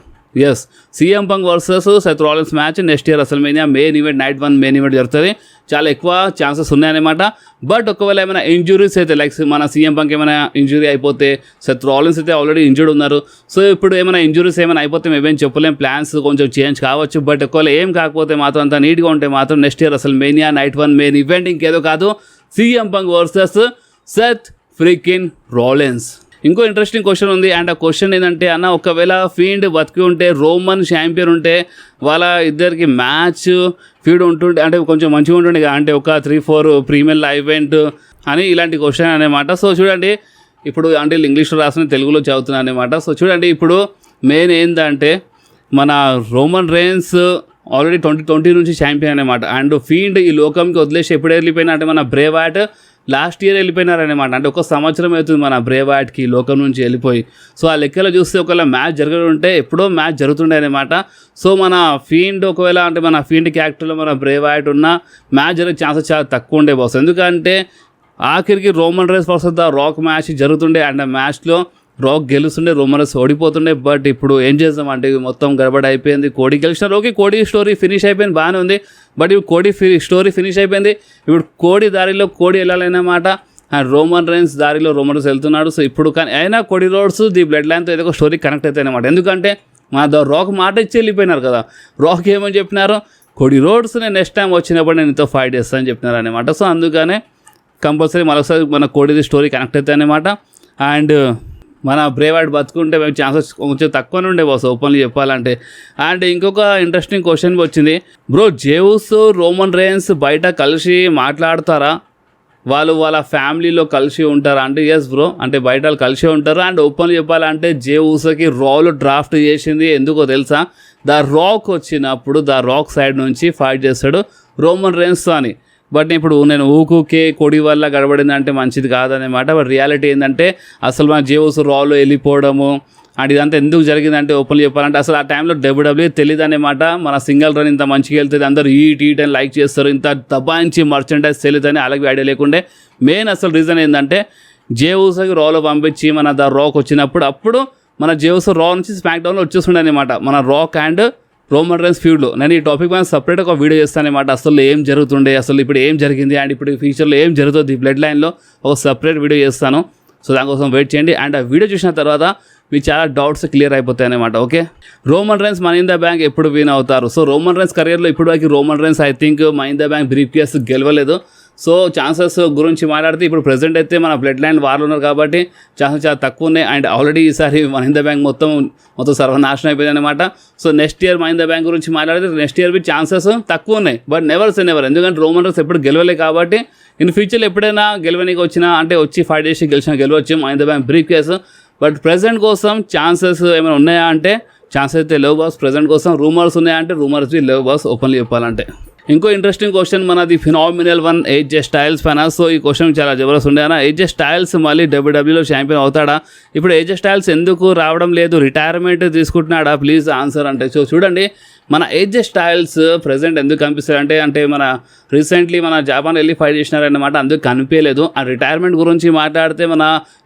Yes, CM Punk versus Seth Rollins match next year WrestleMania main event night 1 main event జరుగుతుంది. చాలా ఎక్కువ ఛాన్సెస్ ఉన్నాయన్నమాట. బట్ ఒకవేళ ఏమైనా ఇంజురీస్ అయితే లైక్ మన సీఎం పంక్ ఏమైనా ఇంజురీ అయిపోతే, సెత్ రాలిన్స్ అయితే ఆల్రెడీ ఇంజర్డ్ ఉన్నారు. సో ఇప్పుడు ఏమైనా ఇంజురీస్ ఏమైనా అయిపోతే మేమేం చెప్పలేం, ప్లాన్స్ కొంచెం చేంజ్ కావచ్చు. బట్ ఒకవేళ ఏం కాకపోతే మాత్రం అంత నీట్గా ఉంటే మాత్రం next year WrestleMania night 1 main event ఇంకేదో కాదు, CM Punk versus Seth freaking Rollins. ఇంకో ఇంట్రెస్టింగ్ క్వశ్చన్ ఉంది. అండ్ ఆ క్వశ్చన్ ఏంటంటే అన్న, ఒకవేళ ఫీల్డ్ బతికి ఉంటే, రోమన్ ఛాంపియన్ ఉంటే, వాళ్ళ ఇద్దరికి మ్యాచ్ ఫీల్డ్ ఉంటుండే అంటే కొంచెం మంచిగా ఉంటుండే, అంటే ఒక 3-4 ప్రీమియర్ ఈవెంట్ అని ఇలాంటి క్వశ్చన్ అనమాట. సో చూడండి, ఇప్పుడు అంటే ఇంగ్లీష్లో రాసిన తెలుగులో చదువుతున్నాను అనమాట. సో చూడండి, ఇప్పుడు మెయిన్ ఏంటంటే మన రోమన్ రేన్స్ ఆల్రెడీ 2020 నుంచి ఛాంపియన్ అనమాట. అండ్ ఫీల్డ్ ఈ లోకంకి వదిలేసి ఎప్పుడు వెళ్ళిపోయినా అంటే మన బ్రే వైట్ లాస్ట్ ఇయర్ వెళ్ళిపోయినారనమాట. అంటే ఒక సంవత్సరం అవుతుంది మన బ్రే వైట్కి లోకం నుంచి వెళ్ళిపోయి. సో ఆ లెక్కలో చూస్తే ఒకవేళ మ్యాచ్ జరగడుంటే ఎప్పుడో మ్యాచ్ జరుగుతుండే అనమాట. సో మన ఫీల్డ్ ఒకవేళ అంటే మన ఫీల్డ్ క్యారెక్టర్లో మన బ్రే వైట్ ఉన్న మ్యాచ్ జరిగే ఛాన్సెస్ చాలా తక్కువ ఉండే బాస్. ఎందుకంటే ఆఖరికి Roman Reigns versus the Rock match జరుగుతుండే. అండ్ ఆ మ్యాచ్లో రాక్ గెలుస్తుండే, రోమన్ రేన్స్ ఓడిపోతుండే. బట్ ఇప్పుడు ఏం చేద్దాం అంటే మొత్తం గడబడి అయిపోయింది. కోడి గెలిచినారు, ఓకే, కోడి స్టోరీ ఫినిష్ అయిపోయింది, బాగానే ఉంది. బట్ ఇప్పుడు కోడి స్టోరీ ఫినిష్ అయిపోయింది. ఇప్పుడు కోడి దారిలో కోడి వెళ్ళాలన్నమాట. అండ్ రోమన్ రేన్స్ దారిలో రోమన్ రేన్స్ వెళ్తున్నాడు. సో ఇప్పుడు కానీ అయినా కోడి రోడ్స్ ది బ్లడ్ లైన్తో ఏదో ఒక స్టోరీ కనెక్ట్ అవుతాయి అనమాట. ఎందుకంటే మన రాక్ మాట ఇచ్చి వెళ్ళిపోయినారు కదా. రాక్ ఏమని చెప్పినారు, కోడి రోడ్స్ నేను నెక్స్ట్ టైం వచ్చినప్పుడు నేను ఇంతో ఫైట్ చేస్తానని చెప్పినారు అనమాట. సో అందుకనే కంపల్సరీ మరొకసారి మన కోడిది స్టోరీ కనెక్ట్ అవుతాయి అనమాట. అండ్ మన బ్రే వైట్ బతుకుంటే మేము ఛాన్సెస్ కొంచెం తక్కువనే ఉండే బాస్, ఓపెన్లీ చెప్పాలంటే. అండ్ ఇంకొక ఇంట్రెస్టింగ్ క్వశ్చన్ వచ్చింది, బ్రో జేవుస్ రోమన్ రేన్స్ బయట కలిసి మాట్లాడతారా, వాళ్ళు వాళ్ళ ఫ్యామిలీలో కలిసి ఉంటారా అంటే ఎస్ బ్రో, అంటే బయట వాళ్ళు కలిసి ఉంటారు. అండ్ ఓపెన్లీ చెప్పాలంటే జేవుస్కి రాల్ డ్రాఫ్ట్ చేసింది ఎందుకో తెలుసా, ద రాక్ వచ్చినప్పుడు ద రాక్ సైడ్ నుంచి ఫైట్ చేస్తాడు రోమన్ రేన్స్తో అని. బట్ ఇప్పుడు నేను ఊకే కొడి వల్ల గడబడిందంటే మంచిది కాదనమాట. బట్ రియాలిటీ ఏంటంటే అసలు మన జేవుస్ రాలో వెళ్ళిపోవడము అండ్ ఇదంతా ఎందుకు జరిగిందంటే ఓపెన్లీ చెప్పాలంటే అసలు ఆ టైంలో WWE తెలియదు అనమాట. మన సింగిల్ రన్ ఇంత మంచిగా వెళ్తుంది, అందరూ ఈట్ అని లైక్ చేస్తారు, ఇంత దబాయించి మర్చెండైజ్ తెలియదని అలాగే ఐడియా లేకుండే. మెయిన్ అసలు రీజన్ ఏంటంటే జేవుస్కి రాలో పంపించి మన ద రాక్ వచ్చినప్పుడు అప్పుడు మన జేవుస్ రా నుంచి స్మాక్ డౌన్లో వచ్చేస్తుండే అనమాట మన రాక్ అండ్ రోమన్ రేన్స్ ఫీల్డ్లో. నేను ఈ టాపిక్ పైన సపరేట్ ఒక వీడియో చేస్తాను అనమాట. అసలు ఏం జరుగుతుండే, అసలు ఇప్పుడు ఏం జరిగింది అండ్ ఇప్పుడు ఫ్యూచర్లో ఏం జరుగుతుంది బ్లడ్ లైన్లో ఒక సపరేట్ వీడియో చేస్తాను. సో దానికోసం వెయిట్ చేయండి. అండ్ ఆ వీడియో చూసిన తర్వాత మీకు చాలా డౌట్స్ క్లియర్ అయిపోతాయి అనమాట. Okay, Roman Reigns money in the bank ఎప్పుడు విన్ అవుతారు? సో రోమన్ రేన్స్ కెరియర్లో ఇప్పుడు వరకు Roman Reigns I think money in the bank briefcase గెలవలేదు. సో ఛాన్సెస్ గురించి మాట్లాడితే ఇప్పుడు ప్రెజెంట్ అయితే మన బ్లడ్ లైన్ వార్లు ఉన్నారు కాబట్టి ఛాన్సెస్ చాలా తక్కువ ఉన్నాయి. అండ్ ఆల్రెడీ ఈసారి మనీ ఇన్ ద బ్యాంక్ మొత్తం సర్వనాశనం అయిపోయింది అనమాట. So next year money in the bank గురించి మాట్లాడితే నెక్స్ట్ ఇయర్ ఛాన్సెస్ తక్కువ ఉన్నాయి. బట్ నెవర్ సే నెవర్, ఎందుకంటే రోమన్ రేన్స్ ఎప్పుడు గెలవలే కాబట్టి ఇన్ ఫ్యూచర్లో ఎప్పుడైనా గెలవనికి వచ్చినా అంటే వచ్చి ఫైట్ చేసి గెలవచ్చు money in the bank brief case. But present కోసం ఛాన్సెస్ ఏమైనా ఉన్నాయా అంటే ఛాన్సెస్ అయితే లేవు బాస్. ప్రెజెంట్ కోసం రూమర్స్ ఉన్నాయా అంటే రూమర్స్ లేవు బాస్, ఓపెన్లీ చెప్పాలంటే. ఇంకో ఇంట్రెస్టింగ్ క్వశ్చన్ మనది ఫినామినల్ 1 AJ స్టైల్స్ పైన. సో ఈ క్వశ్చన్ చాలా జబర్దస్త్ ఉండే అన్న, AJ స్టైల్స్ మళ్ళీ WWEలో ఛాంపియన్ అవుతాడా? ఇప్పుడు AJ స్టైల్స్ ఎందుకు రావడం లేదు, రిటైర్మెంట్ తీసుకుంటున్నాడా? ప్లీజ్ ఆన్సర్ అంటే. సో చూడండి, మన AJ స్టైల్స్ ప్రెజెంట్ ఎందుకు కనిపిస్తారంటే అంటే మన రీసెంట్లీ మన జపాన్ వెళ్ళి ఫైట్ చేసినారన్నమాట, అందుకు కనిపించలేదు. ఆ రిటైర్మెంట్ గురించి మాట్లాడితే మన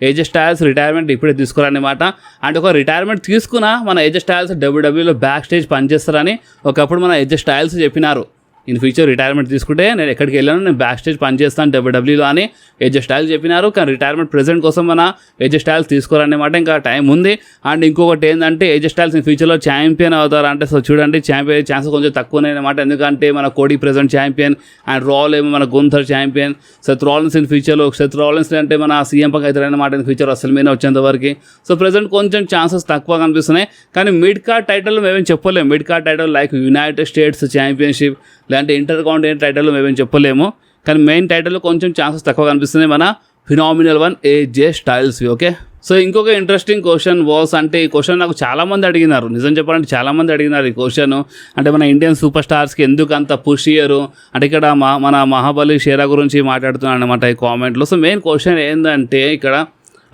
AJ స్టైల్స్ రిటైర్మెంట్ ఇప్పుడే తీసుకోరన్నమాట. అంటే ఒక రిటైర్మెంట్ తీసుకున్నా మన AJ స్టైల్స్ WWEలో బ్యాక్ స్టేజ్ పనిచేస్తారని ఒకప్పుడు మన AJ స్టైల్స్ చెప్పినారు. ఇన్ ఫ్యూచర్ రిటైర్మెంట్ తీసుకుంటే నేను ఎక్కడికి వెళ్ళాను, నేను బ్యాక్ స్టేజ్ పనిచేస్తాను WWEలో అని AJ స్టైల్స్ చెప్పినారు. కానీ రిటైర్మెంట్ ప్రెజెంట్ కోసం మన AJ స్టైల్స్ తీసుకోరన్నమాట, ఇంకా టైం ఉంది. అండ్ ఇంకొకటి ఏంటంటే AJ స్టైల్స్ ఇన్ ఫ్యూచర్లో ఛాంపియన్ అవుతారంటే సో చూడండి ఛాంపియన్ ఛాన్సెస్ కొంచెం తక్కువ ఉన్నాయన్నమాట. ఎందుకంటే మన కోడి ప్రెజెంట్ ఛాంపియన్ అండ్ రాల్ ఏమో మన Gunther champion. Seth Rollins in ఫ్యూచర్లో సెత్ రాలిన్స్ అంటే మన సీఎం పంక్ అవుతారన్నమాట ఇన్ ఫ్యూచర్ అసల్మేనియా వచ్చేంత వరకు. సో ప్రెజెంట్ కొంచెం ఛాన్సెస్ తక్కువ కనిపిస్తున్నాయి. కానీ మిడ్ కార్డ్ టైటిల్ మేమేం చెప్పలేము. Mid card title like United states championship లేదంటే ఇంటర్ కాంటినెంట్ టైటిల్ మేమేం చెప్పలేము. కానీ మెయిన్ టైటిల్లో కొంచెం ఛాన్సెస్ తక్కువ కనిపిస్తుంది మన phenomenal 1 AJ styles. Okay, so ఇంకొక ఇంట్రెస్టింగ్ క్వశ్చన్ వాస్ అంటే ఈ క్వశ్చన్ నాకు చాలామంది అడిగినారు, నిజం చెప్పాలంటే చాలామంది అడిగినారు ఈ క్వశ్చన్. అంటే మన ఇండియన్ సూపర్ స్టార్స్కి ఎందుకు అంత పుష్ ఇయ్యరు అంటే ఇక్కడ మన మహాబలి షేరా గురించి మాట్లాడుతున్నాను అనమాట ఈ కామెంట్లో. సో మెయిన్ క్వశ్చన్ ఏంటంటే ఇక్కడ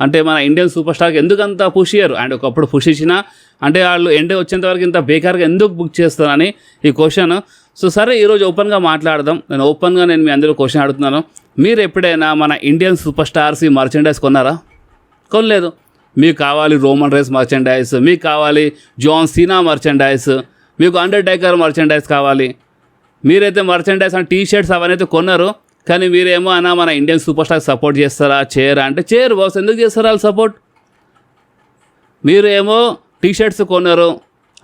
అంటే మన ఇండియన్ సూపర్ స్టార్కి ఎందుకు అంత పుష్ ఇయ్యరు అండ్ ఒకప్పుడు పుష్ ఇచ్చినా అంటే వాళ్ళు ఎండే వచ్చేంత వరకు ఇంత బేకార్గా ఎందుకు బుక్ చేస్తారని ఈ క్వశ్చన్. సో సరే ఈరోజు ఓపెన్గా మాట్లాడదాం. నేను మీ అందరూ క్వశ్చన్ అడుగుతున్నాను, మీరు ఎప్పుడైనా మన ఇండియన్ సూపర్ స్టార్స్ ఈ మర్చెండైజ్ కొన్నారా? కొనలేదు. మీకు కావాలి రోమన్ రైన్స్ మర్చెండైజ్, మీకు కావాలి జాన్ సీనా మర్చెండైజ్, మీకు అండర్టేకర్ మర్చెండైజ్ కావాలి. మీరైతే మర్చెండైజ్ అంటే టీ-షర్ట్స్ అవన్నీ అయితే కొన్నారు, కానీ మీరేమో అన్న మన ఇండియన్ సూపర్ స్టార్ సపోర్ట్ చేస్తారా చేయరా అంటే చేయరు బాస్. ఎందుకు చేస్తారు వాళ్ళు సపోర్ట్? మీరు ఏమో టీ-షర్ట్స్ కొన్నారు,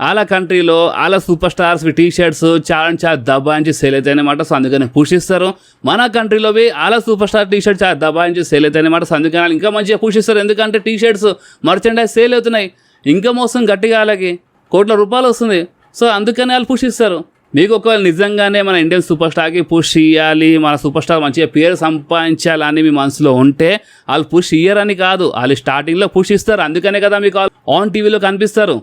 వాళ్ళ కంట్రీలో వాళ్ళ సూపర్ స్టార్స్ టీ-షర్ట్స్ చాలా దబాయించి సేల్ అవుతాయి అనమాట. సో అందుకని పుషిస్తారు. మన కంట్రీలోవి వాళ్ళ సూపర్ స్టార్ టీ-షర్ట్ చాలా దబాయించి సేల్ అవుతాయి అనమాట. సో అందుకని వాళ్ళు ఇంకా మంచిగా పుషిస్తారు. ఎందుకంటే టీ-షర్ట్స్ మర్చెండైజ్ సేల్ అవుతున్నాయి, ఇంకా మోసం గట్టిగా వాళ్ళకి కోట్ల రూపాయలు వస్తుంది. సో అందుకని వాళ్ళు పుషిస్తారు. మీకు ఒకవేళ నిజంగానే మన ఇండియన్ సూపర్ స్టార్కి పుష్ ఇవ్వాలి, మన సూపర్ స్టార్ మంచిగా పేరు సంపాదించాలని మీ మనసులో ఉంటే వాళ్ళు పుష్ ఇయ్యరని కాదు, వాళ్ళు స్టార్టింగ్లో పుష్ ఇస్తారు. అందుకనే కదా మీకు ఆన్ టీవీలో కనిపిస్తారు.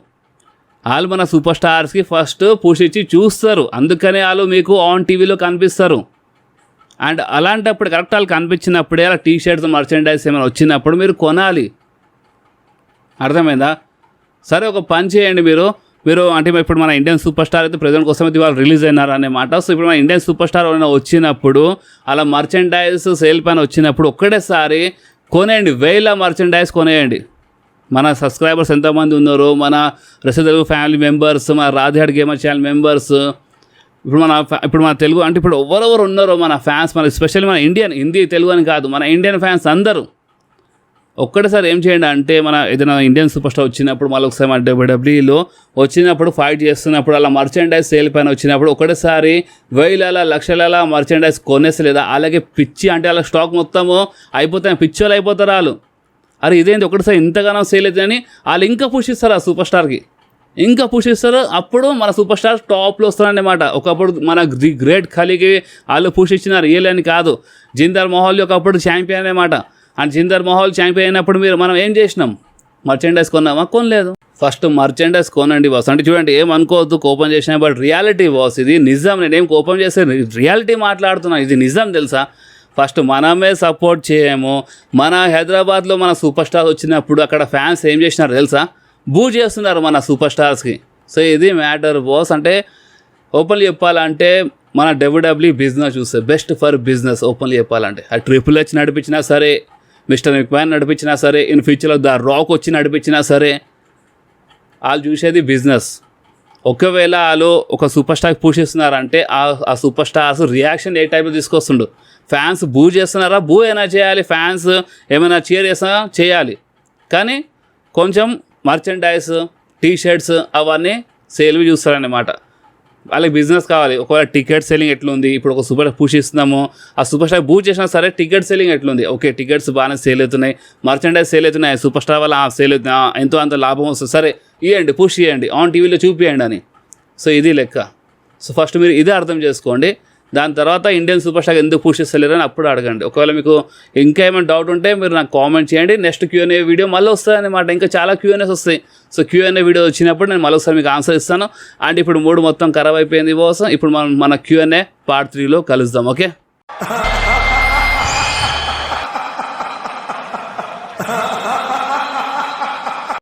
వాళ్ళు మన సూపర్ స్టార్స్కి ఫస్ట్ పుష్ ఇచ్చి చూస్తారు, అందుకనే వాళ్ళు మీకు ఆన్ టీవీలో కనిపిస్తారు. అండ్ అలాంటప్పుడు కరెక్ట్ వాళ్ళు కనిపించినప్పుడే అలా టీ-షర్ట్స్ మర్చెండైజ్ ఏమైనా వచ్చినప్పుడు మీరు కొనాలి. అర్థమైందా? సరే ఒక పని చేయండి మీరు అంటే ఇప్పుడు మన ఇండియన్ సూపర్ స్టార్ అయితే ప్రజెంట్ కోసం అయితే వాళ్ళు రిలీజ్ అయినారు అన్నమాట. సో ఇప్పుడు మన ఇండియన్ సూపర్ స్టార్ ఏమైనా వచ్చినప్పుడు అలా మర్చెండైజ్ సేల్ పైన వచ్చినప్పుడు ఒక్కటేసారి కొనేయండి, 1000 మర్చెండైజ్ కొనేయండి. మన సబ్స్క్రైబర్స్ ఎంతమంది ఉన్నారో, మన రస తెలుగు ఫ్యామిలీ మెంబర్స్, మన రాధిహాడ్ గేమర్ ఛానల్ మెంబర్స్, ఇప్పుడు మన తెలుగు అంటే ఇప్పుడు ఎవరెవరు ఉన్నారో మన ఫ్యాన్స్, మన ఎస్పెషల్లీ మన ఇండియన్, హిందీ తెలుగు అని కాదు, మన ఇండియన్ ఫ్యాన్స్ అందరూ ఒక్కటేసారి ఏం చేయండి అంటే మన ఏదైనా ఇండియన్ సూపర్ స్టార్ వచ్చినప్పుడు మళ్ళీ ఒకసారి మన డబ్ల్యూడబ్ల్యూఈలో వచ్చినప్పుడు ఫైట్ చేస్తున్నప్పుడు అలా మర్చెండైజ్ సేల్ పైన వచ్చినప్పుడు ఒకటేసారి 1000 లక్షల మర్చెండైజ్ కొనేసలేదా అలాగే పిచ్చి అంటే అలా స్టాక్ మొత్తము అయిపోతాయి, పిచ్చోళ్ళు అయిపోతారు వాళ్ళు. అరే ఇదేంటి ఒకటిసారి ఇంతగానో సేల్ అవుతుందని వాళ్ళు ఇంకా పుష్ ఇస్తారు ఆ సూపర్ స్టార్కి, ఇంకా పుష్ ఇస్తారు. అప్పుడు మన సూపర్ స్టార్ టాప్లో వస్తారన్నమాట. ఒకప్పుడు మన ది గ్రేట్ ఖలీకి వాళ్ళు పుష్ ఇచ్చినారు, రియల్ కాదు. జిందాల్ మహల్ ఒకప్పుడు ఛాంపియన్ అన్నమాట. అండ్ జిందాల్ మహల్ ఛాంపియన్ అయినప్పుడు మనం ఏం చేసినాం? మర్చెండైజ్ కొన్నామా? కొనలేదు. ఫస్ట్ మర్చెండైజ్ కొనండి బాస్. అంటే చూడండి ఏమనుకోవద్దు కోపం చేసినా, బట్ రియాలిటీ బాస్, ఇది నిజం. నేనేం కోపం చేస్తే రియాలిటీ మాట్లాడుతున్నాను, ఇది నిజం తెలుసా. ఫస్ట్ మనమే సపోర్ట్ చేయము. మన హైదరాబాద్లో మన సూపర్ స్టార్ వచ్చినప్పుడు అక్కడ ఫ్యాన్స్ ఏం చేసినారు తెలుసా? బూ చేస్తున్నారు మన సూపర్ స్టార్స్కి. సో ఇది మ్యాటర్ బాస్. అంటే ఓపెన్లీ చెప్పాలంటే మన డబ్ల్యూడబ్ల్యూ బిజినెస్ చూస్తే బెస్ట్ ఫర్ బిజినెస్. ఓపెన్లీ చెప్పాలంటే ఆ ట్రిపుల్ హెచ్ నడిపించినా సరే, మిస్టర్ మెక్మ్యాన్ నడిపించినా సరే, ఇన్ ఫ్యూచర్లో ద రాక్ వచ్చి నడిపించినా సరే, వాళ్ళు చూసేది బిజినెస్. ఒకవేళ వాళ్ళు ఒక సూపర్ స్టార్కి పుష్ చేస్తున్నారంటే ఆ సూపర్ స్టార్స్ రియాక్షన్ ఏ టైప్లో తీసుకొస్తుండు. ఫ్యాన్స్ బూ చేస్తున్నారా? బూ అయినా చేయాలి. ఫ్యాన్స్ ఏమైనా చీర్ చేసినా చేయాలి. కానీ కొంచెం మర్చెండైజ్, టీ-షర్ట్స్ అవన్నీ సేల్వి చూస్తారన్నమాట. వాళ్ళకి బిజినెస్ కావాలి. ఒకవేళ టికెట్ సెల్లింగ్ ఎట్లుంది, ఇప్పుడు ఒక సూపర్ పుష్ ఇస్తున్నాము, ఆ సూపర్ స్టార్ బూస్ట్ చేసినా సరే టికెట్ సెల్లింగ్ ఎట్లుంది, ఓకే టికెట్స్ బాగానే సేల్ అవుతున్నాయి, మర్చెండైజ్ సేల్ అవుతున్నాయి, సూపర్ స్టార్ వల్ల సేల్ అవుతున్నాయి, ఎంతో అంత లాభం వస్తుంది, సరే ఇవ్వండి, పుష్ చేయండి, ఆన్ టీవీలో చూపియండి అని. సో ఇది లెక్క. సో ఫస్ట్ మీరు ఇదే అర్థం చేసుకోండి. దాని తర్వాత ఇండియన్ సూపర్ స్టార్ ఎందుకు పుష్ చేస్తలేరు అని అప్పుడు అడగండి. ఒకవేళ మీకు ఇంకా ఏమైనా డౌట్ ఉంటే మీరు నాకు కామెంట్ చేయండి. నెక్స్ట్ Q&A వీడియో మళ్ళీ వస్తాయన్నమాట. ఇంకా చాలా Q&As వస్తాయి. సో Q&A వీడియో వచ్చినప్పుడు నేను మళ్ళీ ఒకసారి మీకు ఆన్సర్ ఇస్తాను. అండ్ ఇప్పుడు 3 మొత్తం ఖరాబ్ అయిపోయింది కోసం ఇప్పుడు మన Q&A పార్ట్ 3లో కలుద్దాం. ఓకే.